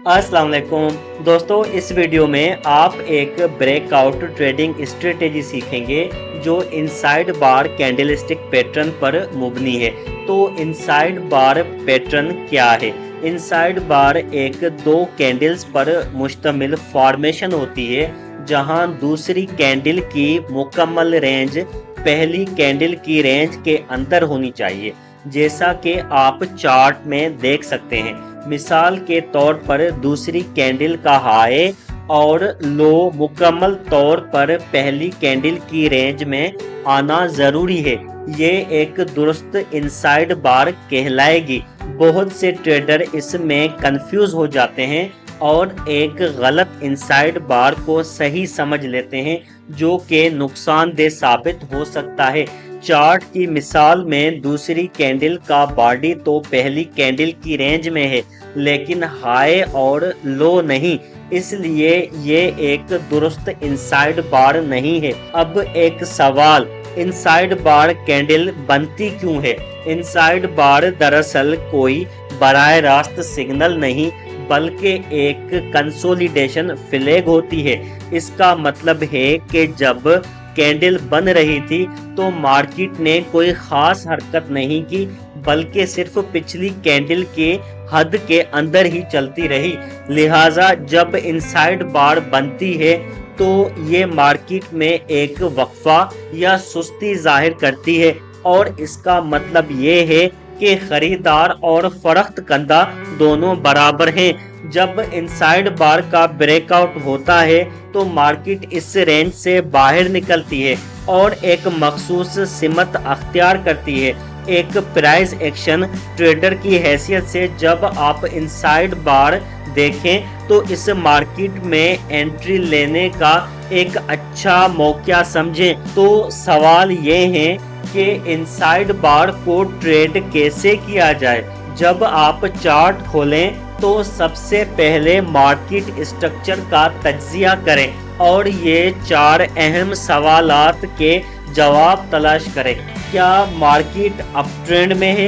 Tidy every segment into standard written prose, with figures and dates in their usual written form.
अस्सलाम वालेकुम दोस्तों, इस वीडियो में आप एक ब्रेकआउट ट्रेडिंग स्ट्रेटेजी सीखेंगे जो इनसाइड बार कैंडलस्टिक पैटर्न पर मुबनी है। तो इनसाइड बार पैटर्न क्या है? इनसाइड बार एक दो कैंडल्स पर मुश्तमिल फॉर्मेशन होती है जहां दूसरी कैंडल की मुकम्मल रेंज पहली कैंडल की रेंज के अंदर होनी चाहिए, जैसा कि आप चार्ट में देख सकते हैं। मिसाल के तौर पर दूसरी कैंडल का हाई और लो मुकम्मल तौर पर पहली कैंडल की रेंज में आना जरूरी है। ये एक दुरुस्त इनसाइड बार कहलाएगी। बहुत से ट्रेडर इसमें कंफ्यूज हो जाते हैं और एक गलत इनसाइड बार को सही समझ लेते हैं, जो कि नुकसानदेह साबित हो सकता है। चार्ट की मिसाल में दूसरी कैंडल का बॉडी तो पहली कैंडल की रेंज में है, लेकिन हाई और लो नहीं, इसलिए ये एक दुरुस्त इनसाइड बार नहीं है। अब एक सवाल, इनसाइड बार कैंडल बनती क्यों है? इनसाइड बार दरअसल कोई बराह रास्त सिग्नल नहीं, बल्कि एक कंसोलिडेशन फ्लैग होती है। इसका मतलब है कि जब कैंडल बन रही थी तो मार्केट ने कोई खास हरकत नहीं की, बल्कि सिर्फ पिछली कैंडल के हद के अंदर ही चलती रही। लिहाजा जब इनसाइड बार बनती है तो ये मार्केट में एक वक्फा या सुस्ती जाहिर करती है, और इसका मतलब ये है कि खरीदार और फरोख्त कंदा दोनों बराबर हैं। जब इनसाइड बार का ब्रेकआउट होता है तो मार्केट इस रेंज से बाहर निकलती है और एक मखसूस सिमत अख्तियार करती है। एक प्राइस एक्शन ट्रेडर की हैसियत से जब आप इनसाइड बार देखें तो इस मार्केट में एंट्री लेने का एक अच्छा मौका समझें। तो सवाल ये है कि इनसाइड बार को ट्रेड कैसे किया जाए? जब आप चार्ट खोलें तो सबसे पहले मार्केट स्ट्रक्चर का तज्जिया करें और ये चार अहम सवालात के जवाब तलाश करें। क्या मार्केट अप ट्रेंड में है?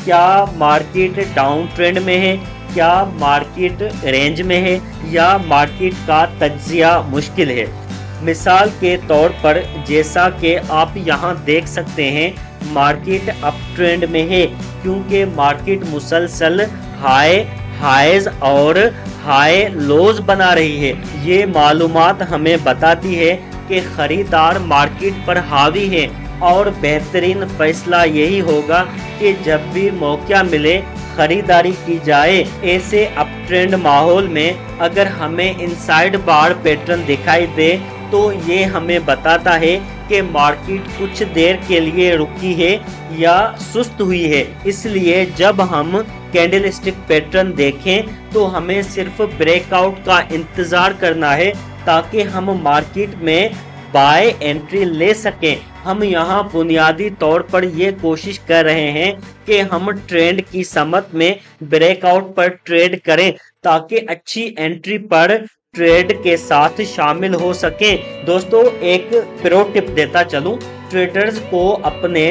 क्या मार्केट डाउन ट्रेंड में है? क्या मार्केट रेंज में है? या मार्केट का तज्जिया मुश्किल है? मिसाल के तौर पर जैसा कि आप यहाँ देख सकते हैं, मार्केट अप ट्रेंड में है क्योंकि मार्केट मुसलसल हाईज और हाई लोज बना रही है। ये मालूमात हमें बताती है कि खरीदार मार्केट पर हावी है, और बेहतरीन फैसला यही होगा कि जब भी मौका मिले खरीदारी की जाए। ऐसे अप ट्रेंड माहौल में अगर हमें इनसाइड बार पैटर्न दिखाई दे तो ये हमें बताता है कि मार्केट कुछ देर के लिए रुकी है या सुस्त हुई है। इसलिए जब हम कैंडलस्टिक पैटर्न देखें तो हमें सिर्फ ब्रेकआउट का इंतजार करना है ताकि हम मार्केट में बाय एंट्री ले सकें। हम यहाँ बुनियादी तौर पर ये कोशिश कर रहे हैं कि हम ट्रेंड की समत में ब्रेकआउट पर ट्रेड करें ताकि अच्छी एंट्री पर ट्रेड के साथ शामिल हो सके। दोस्तों, एक प्रो टिप देता चलूं, ट्रेडर्स को अपने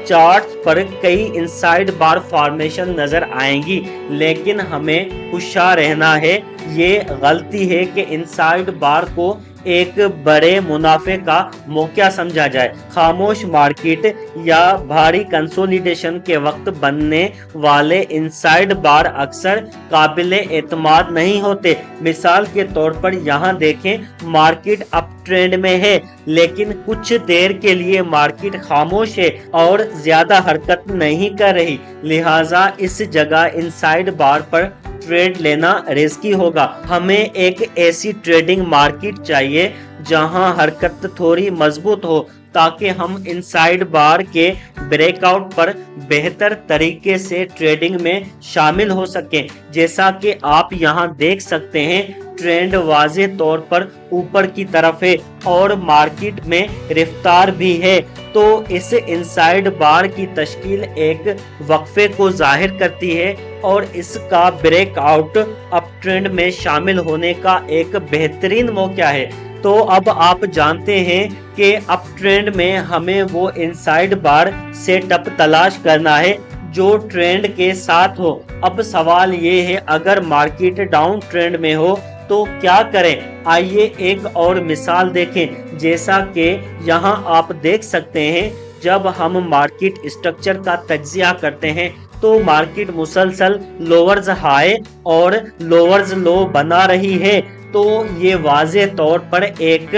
चार्ट्स पर कई इनसाइड बार फॉर्मेशन नजर आएंगी, लेकिन हमें होशियार रहना है। ये गलती है कि इनसाइड बार को एक बड़े मुनाफे का मौका समझा जाए। खामोश मार्केट या भारी कंसोलिडेशन के वक्त बनने वाले इनसाइड बार अक्सर काबिले एतमाद नहीं होते। मिसाल के तौर पर यहाँ देखें, मार्केट अप ट्रेंड में है, लेकिन कुछ देर के लिए मार्केट खामोश है और ज्यादा हरकत नहीं कर रही। लिहाजा इस जगह इनसाइड बार पर ट्रेड लेना रिस्की होगा। हमें एक ऐसी ट्रेडिंग मार्केट चाहिए जहां हरकत थोड़ी मजबूत हो ताकि हम इनसाइड बार के ब्रेकआउट पर बेहतर तरीके से ट्रेडिंग में शामिल हो सकें। जैसा कि आप यहां देख सकते हैं, ट्रेंड वाज़ेह तौर पर ऊपर की तरफ है और मार्केट में रफ्तार भी है। तो इस इनसाइड बार की तश्कील एक वक्फे को जाहिर करती है और इसका ब्रेकआउट अप ट्रेंड में शामिल होने का एक बेहतरीन मौका है। तो अब आप जानते हैं कि अप ट्रेंड में हमें वो इनसाइड बार सेटअप तलाश करना है जो ट्रेंड के साथ हो। अब सवाल ये है, अगर मार्केट डाउन ट्रेंड में हो तो क्या करें? आइए एक और मिसाल देखें। जैसा कि यहाँ आप देख सकते हैं, जब हम मार्केट स्ट्रक्चर का तज्जिया करते हैं तो मार्केट मुसलसल लोअर्स हाई और लोअर्स लो बना रही है, तो ये वाज़े तौर पर एक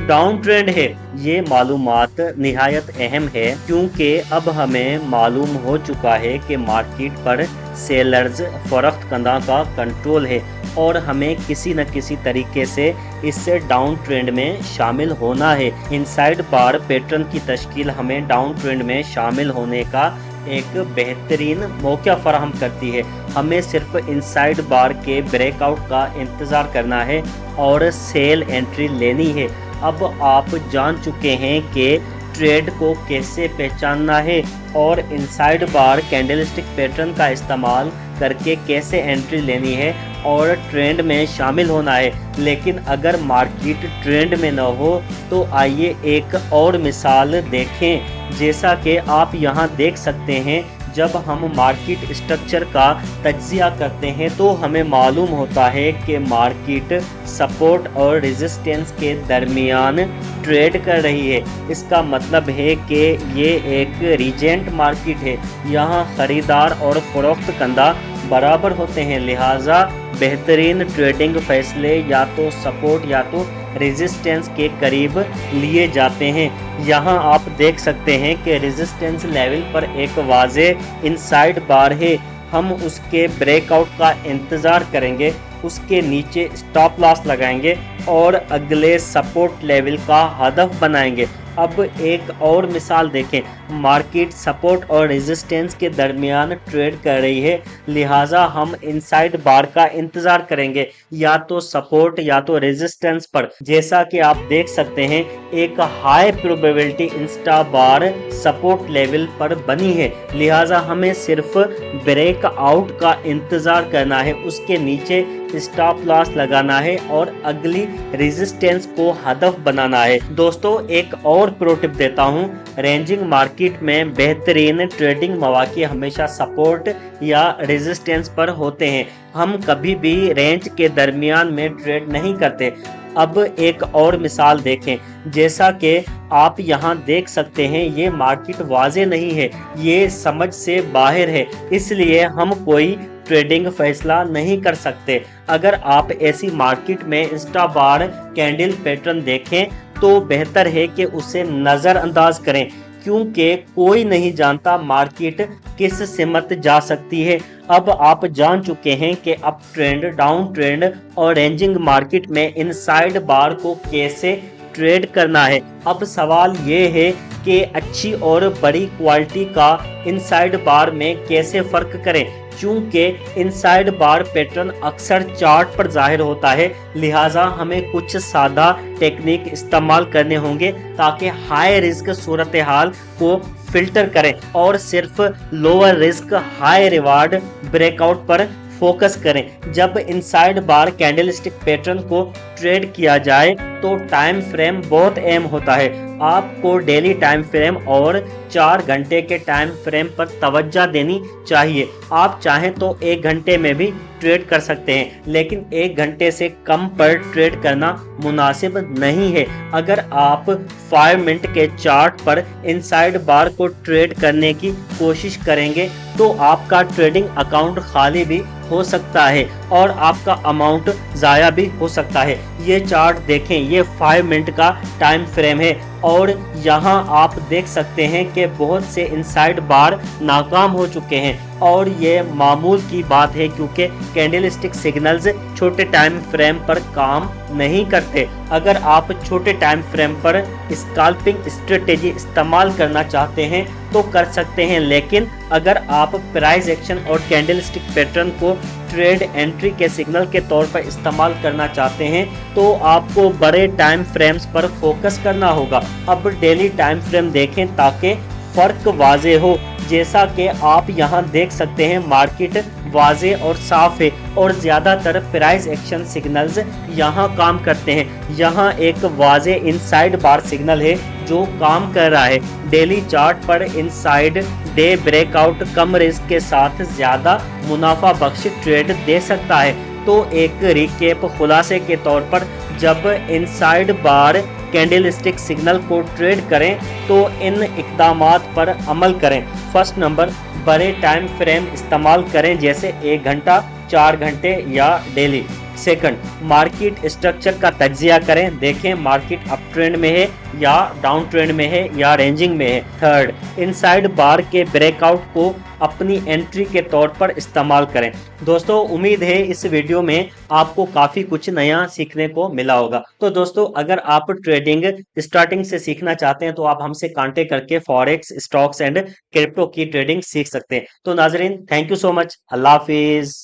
डाउन ट्रेंड है। ये मालूमात निहायत अहम है, क्योंकि अब हमें मालूम हो चुका है कि मार्केट पर सेलर्स फरोख्त कंदा का कंट्रोल है और हमें किसी न किसी तरीके से इस डाउन ट्रेंड में शामिल होना है। इनसाइड बार पैटर्न की तश्कील हमें डाउन ट्रेंड में शामिल होने का एक बेहतरीन मौका फराहम करती है। हमें सिर्फ इनसाइड बार के ब्रेकआउट का इंतज़ार करना है और सेल एंट्री लेनी है। अब आप जान चुके हैं कि ट्रेड को कैसे पहचानना है और इनसाइड बार कैंडलस्टिक पैटर्न का इस्तेमाल करके कैसे एंट्री लेनी है और ट्रेंड में शामिल होना है। लेकिन अगर मार्केट ट्रेंड में न हो तो आइए एक और मिसाल देखें। जैसा कि आप यहाँ देख सकते हैं, जब हम मार्केट स्ट्रक्चर का तज्जिया करते हैं तो हमें मालूम होता है कि मार्केट सपोर्ट और रेजिस्टेंस के दरमियान ट्रेड कर रही है। इसका मतलब है कि ये एक रीजेंट मार्केट है। यहाँ खरीदार और फरोख्त कंदा बराबर होते हैं, लिहाजा बेहतरीन ट्रेडिंग फैसले या तो सपोर्ट या तो रेजिस्टेंस के करीब लिए जाते हैं। यहाँ आप देख सकते हैं कि रेजिस्टेंस लेवल पर एक वाज़े इनसाइड बार है। हम उसके ब्रेकआउट का इंतज़ार करेंगे, उसके नीचे स्टॉप लॉस लगाएंगे और अगले सपोर्ट लेवल का हदफ बनाएंगे। अब एक और मिसाल देखें। मार्केट सपोर्ट और रेजिस्टेंस के दरमियान ट्रेड कर रही है, लिहाजा हम इनसाइड बार का इंतज़ार करेंगे या तो सपोर्ट या तो रेजिस्टेंस पर। जैसा कि आप देख सकते हैं, एक हाई प्रोबेबिलिटी इंस्टा बार सपोर्ट लेवल पर बनी है, लिहाजा हमें सिर्फ ब्रेक आउट का इंतज़ार करना है, उसके नीचे स्टॉप लॉस लगाना है और अगली रेजिस्टेंस को हदफ बनाना है। दोस्तों, एक और प्रो टिप देता हूं। रेंजिंग मार्केट में बेहतरीन ट्रेडिंग मौके हमेशा सपोर्ट या रेजिस्टेंस पर होते हैं। हम कभी भी रेंज के दरमियान में ट्रेड नहीं करते। अब एक और मिसाल देखें। जैसा कि आप यहाँ देख सकते हैं, ये मार्केट वाज़े नहीं है, ये समझ से बाहर है, इसलिए हम कोई ट्रेडिंग फैसला नहीं कर सकते। अगर आप ऐसी मार्केट में इंस्टा बार कैंडल पैटर्न देखें तो बेहतर है कि उसे नज़रअंदाज करें, क्योंकि कोई नहीं जानता मार्केट किस सिमत जा सकती है। अब आप जान चुके हैं कि अप ट्रेंड, डाउन ट्रेंड और रेंजिंग मार्केट में इनसाइड बार को कैसे ट्रेड करना है। अब सवाल ये है कि अच्छी और बड़ी क्वालिटी का इनसाइड बार में कैसे फ़र्क करें, क्योंकि इनसाइड बार पैटर्न अक्सर चार्ट पर जाहिर होता है, लिहाजा हमें कुछ सादा टेक्निक इस्तेमाल करने होंगे ताकि हाई रिस्क सूरत हाल को फिल्टर करें और सिर्फ lower risk high reward breakout पर फोकस करें। जब इनसाइड बार कैंडलस्टिक पैटर्न को ट्रेड किया जाए तो टाइम फ्रेम बहुत अहम होता है। आपको डेली टाइम फ्रेम और 4 घंटे के टाइम फ्रेम पर तवज्जो देनी चाहिए। आप चाहें तो 1 घंटे में भी ट्रेड कर सकते हैं, लेकिन 1 घंटे से कम पर ट्रेड करना मुनासिब नहीं है। अगर आप 5 मिनट के चार्ट पर इनसाइड बार को ट्रेड करने की कोशिश करेंगे तो आपका ट्रेडिंग अकाउंट खाली भी हो सकता है और आपका अमाउंट ज़ाया भी हो सकता है। ये चार्ट देखें, ये 5 मिनट का टाइम फ्रेम है और यहाँ आप देख सकते हैं कि बहुत से इनसाइड बार नाकाम हो चुके हैं और ये मामूल की बात है, क्योंकि कैंडलस्टिक सिग्नल्स छोटे टाइम फ्रेम पर काम नहीं करते। अगर आप छोटे टाइम फ्रेम पर स्कैल्पिंग स्ट्रेटेजी इस्तेमाल करना चाहते हैं तो कर सकते हैं, लेकिन अगर आप प्राइस एक्शन और कैंडलस्टिक पैटर्न को ट्रेड एंट्री के सिग्नल के तौर पर इस्तेमाल करना चाहते हैं तो आपको बड़े टाइम फ्रेम्स पर फोकस करना होगा। अब डेली टाइम फ्रेम देखें ताकि फ़र्क वाज़े हो। जैसा कि आप यहाँ देख सकते हैं मार्केट वाज़ेह और साफ है और ज़्यादातर प्राइस एक्शन सिग्नल्स यहाँ काम करते हैं। यहाँ एक वाज़ेह इनसाइड बार सिग्नल है जो काम कर रहा है। डेली चार्ट पर इनसाइड डे ब्रेकआउट कम रिस्क के साथ ज़्यादा मुनाफा बख्श ट्रेड दे सकता है। तो एक रिकेप खुलासे के तौर पर जब इनसाइड बार कैंडलस्टिक सिग्नल को ट्रेड करें तो इन इकदामात पर अमल करें। फर्स्ट नंबर, बड़े टाइम फ्रेम इस्तेमाल करें जैसे 1 घंटा, 4 घंटे या डेली। सेकंड, मार्केट स्ट्रक्चर का तज्जिया करें, देखें मार्केट अप ट्रेंड में है या डाउन ट्रेंड में है या रेंजिंग में है। थर्ड, इनसाइड बार के ब्रेकआउट को अपनी एंट्री के तौर पर इस्तेमाल करें। दोस्तों उम्मीद है इस वीडियो में आपको काफी कुछ नया सीखने को मिला होगा। तो दोस्तों अगर आप ट्रेडिंग स्टार्टिंग से सीखना चाहते हैं तो आप हमसे कांटेक्ट करके फॉरेक्स, स्टॉक्स एंड क्रिप्टो की ट्रेडिंग सीख सकते हैं। तो नाजरीन, thank you so much. Allah Hafiz.